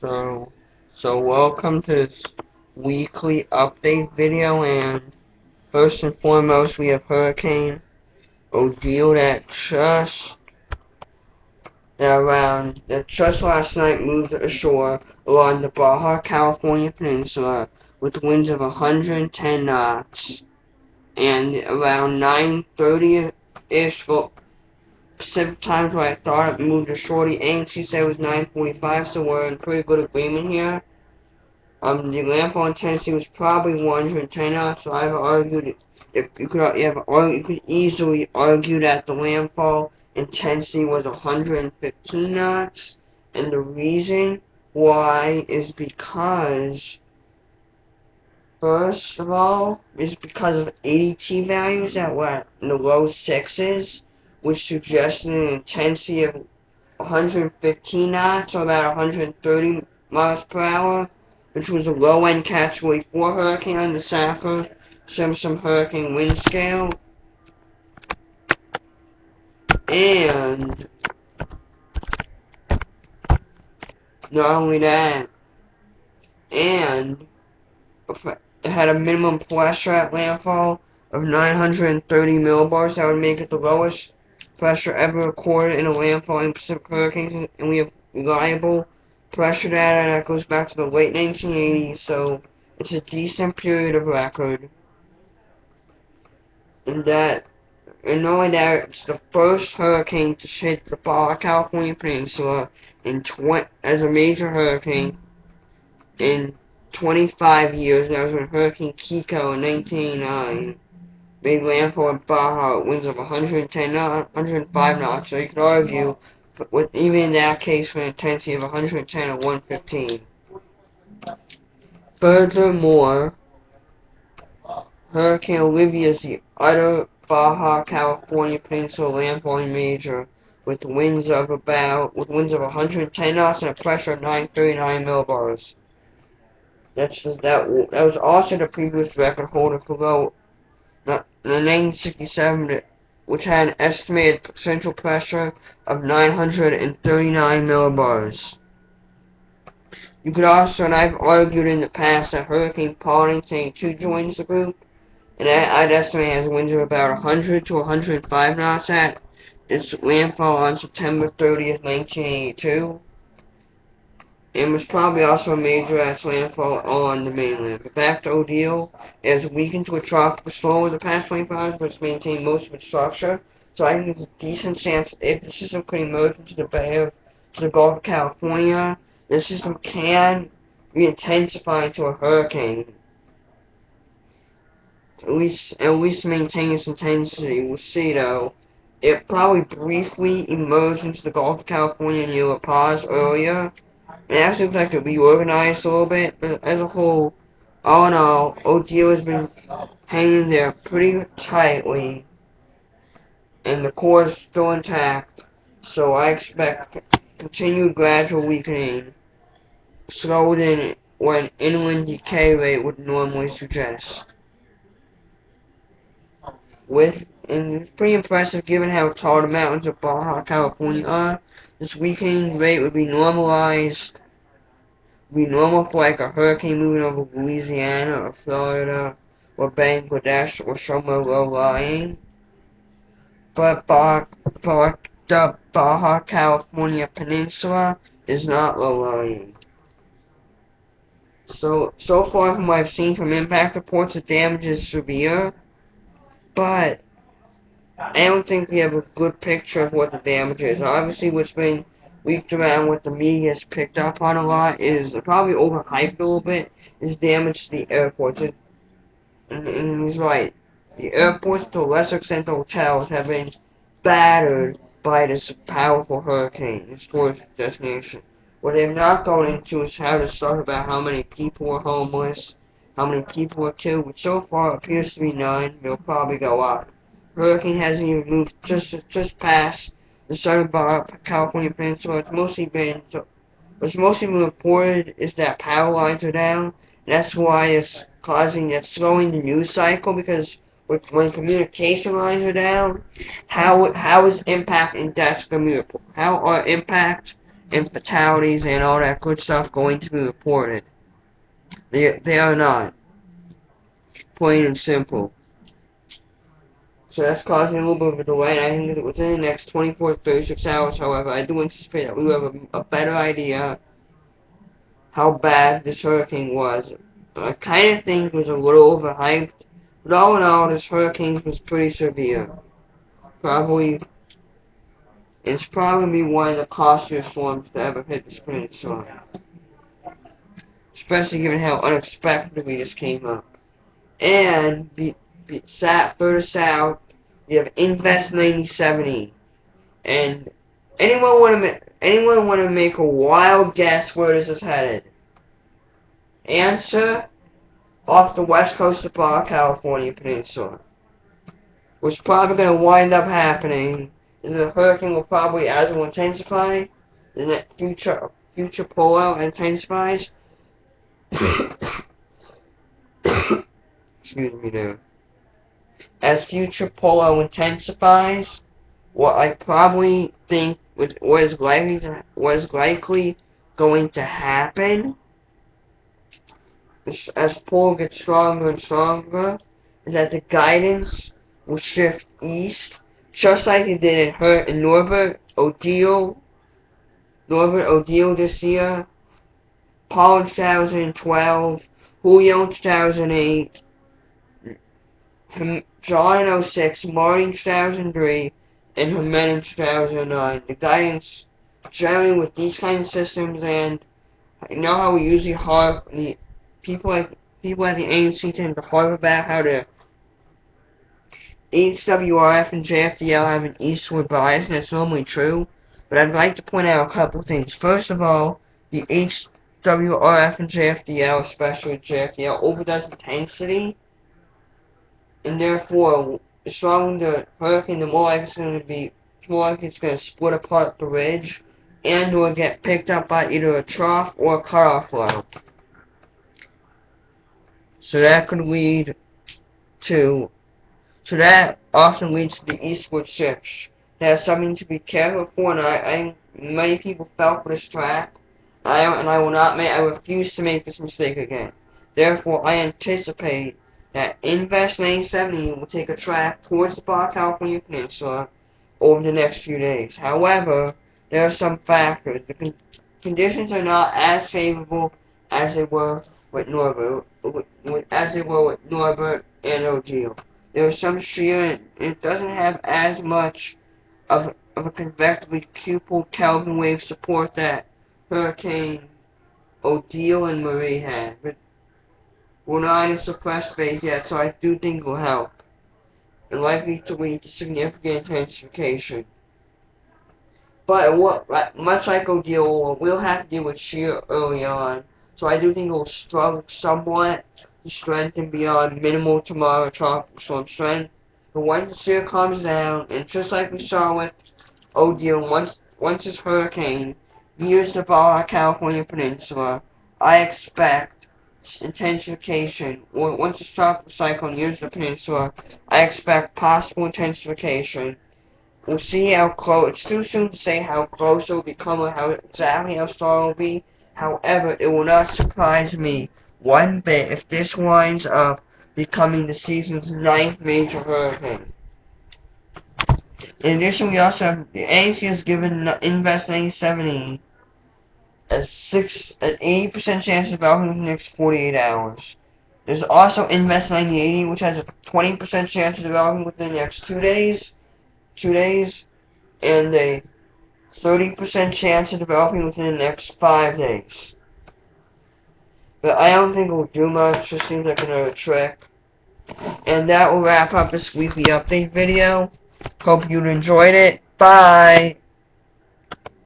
So, so welcome to this weekly update video, and first and foremost, we have Hurricane Odile that just last night moved ashore along the Baja California peninsula with winds of 110 knots, and around 9:30-ish Pacific times where I thought it moved ashore. The agency said it was 9:45, so we're in pretty good agreement here. The landfall intensity was probably 110 knots, so I've argued you could easily argue that the landfall intensity was 115 knots, and the reason why is because, first of all, is because of ADT values that were in the low sixes, which suggested an intensity of 115 knots, or about 130 miles per hour, which was a low-end Category 4 hurricane on the Saffir-Simpson hurricane wind scale. And not only that, and it had a minimum pressure at landfall of 930 millibars. That would make it the lowest pressure ever recorded in a landfall in Pacific hurricanes, and we have reliable pressure data that goes back to the late 1980s, so it's a decent period of record. And not only that, it's the first hurricane to hit the Baja California peninsula as a major hurricane in 25 years. That was when Hurricane Kiko in 1989 made landfall in Baja at winds of 105 knots. So you could argue, with even in that case, for an intensity of 110 or 115. Furthermore, Hurricane Olivia is the other Baja California peninsula landfalling major, with winds of 110 knots and a pressure of 939 millibars. That was also the previous record holder for the 1967, which had an estimated central pressure of 939 millibars. You could also, and I've argued in the past, that Hurricane Paulin too joins the group, and I'd estimate has winds of about 100 to 105 knots at its landfall on September 30th, 1982. And was probably also a major at its landfall on the mainland. But back to Odile, it has weakened to a tropical storm over the past 25 hours, but it's maintained most of its structure. So I think there's a decent chance if the system could emerge into the Gulf of California, the system can re-intensify into a hurricane. At least maintain its intensity. We'll see though. It probably briefly emerged into the Gulf of California near La Paz earlier. It actually looks like it reorganized a little bit, but as a whole, all in all, Odile has been hanging there pretty tightly, and the core is still intact, so I expect continued gradual weakening, slower than what an inland decay rate would normally suggest. And it's pretty impressive given how tall the mountains of Baja California are. This weakening rate would be normal for like a hurricane moving over Louisiana or Florida or Bangladesh or somewhere low-lying. But the Baja California Peninsula is not low-lying. So far from what I've seen from impact reports, the damage is severe, but I don't think we have a good picture of what the damage is. Obviously, what's been leaked around, what the media has picked up on a lot, is probably overhyped a little bit, is damage to the airports. And he's right. The airports, to a lesser extent the hotels, have been battered by this powerful hurricane, this tourist destination. What they've not gone into is how to talk about how many people are homeless, how many people are killed, which so far appears to be none. They'll probably go up. Hurricane hasn't even moved just past the southern Baja California peninsula. What's mostly been reported is that power lines are down. That's why it's slowing the news cycle, because when communication lines are down, how is impact and deaths going to be reported? How are impact and fatalities and all that good stuff going to be reported. They are not. Plain and simple. So that's causing a little bit of a delay, and I think that within the next 24 to 36 hours, however, I do anticipate that we will have a better idea how bad this hurricane was. I kind of think it was a little overhyped, but all in all, this hurricane was pretty severe. It's probably one of the costliest storms to ever hit this peninsula. Especially given how unexpectedly this came up. And further south, you have Invest 9070. And anyone want to make a wild guess where this is headed? Answer: off the west coast of Baja California peninsula. What's probably going to wind up happening is the hurricane will probably, as it will intensify, and that future pullout intensifies. Excuse me there. As future pullout intensifies, what I probably think was likely going to happen, as pull gets stronger and stronger, is that the guidance will shift east, just like it did in Norbert Odile this year, Paul in 2012, Julio in 2008, John in 2006, Marty in 2003, and Jimenez in 2009. The guidance generally with these kinds of systems, and you know how we usually harp, people at the agency tend to harp about how the HWRF and JFDL have an eastward bias, and that's normally true, but I'd like to point out a couple things. First of all, the HWRF and JFDL, especially JFDL, overdoes intensity, and therefore, the stronger the hurricane, the more likely it's going to split apart the ridge, and or get picked up by either a trough or a cutoff low. So that often leads to the eastward shifts. That's something to be careful for, and many people fell for this trap. I will not make. I refuse to make this mistake again. Therefore, I anticipate that Invest 9070 will take a track towards the Baja California Peninsula over the next few days. However, there are some factors. The conditions are not as favorable as they were with Norbert, and Odile. There is some shear, and it doesn't have as much of a convectively coupled Kelvin wave support that Hurricane Odile and Marie had. But we're not in a suppressed phase yet, so I do think it will help, and likely to lead to significant intensification. But much like Odile, we'll have to deal with shear early on, so I do think it will struggle somewhat to strengthen beyond minimal tomorrow tropical storm strength. But once the shear calms down, and just like we saw with Odile, once this hurricane nears the Baja California Peninsula, I expect intensification. Once this tropical cyclone nears the peninsula, I expect possible intensification. We'll see how close. It's too soon to say how close it will become or exactly how strong it will be. However, it will not surprise me one bit if this winds up becoming the season's 9th major hurricane. In addition, we also have the ANC has given Invest 9070 an 80% chance of developing in the next 48 hours. There's also Invest 9080, which has a 20% chance of developing within the next 2 days, and a 30% chance of developing within the next 5 days. But I don't think it will do much. It seems like another trick. And that will wrap up this weekly update video. Hope you enjoyed it. Bye!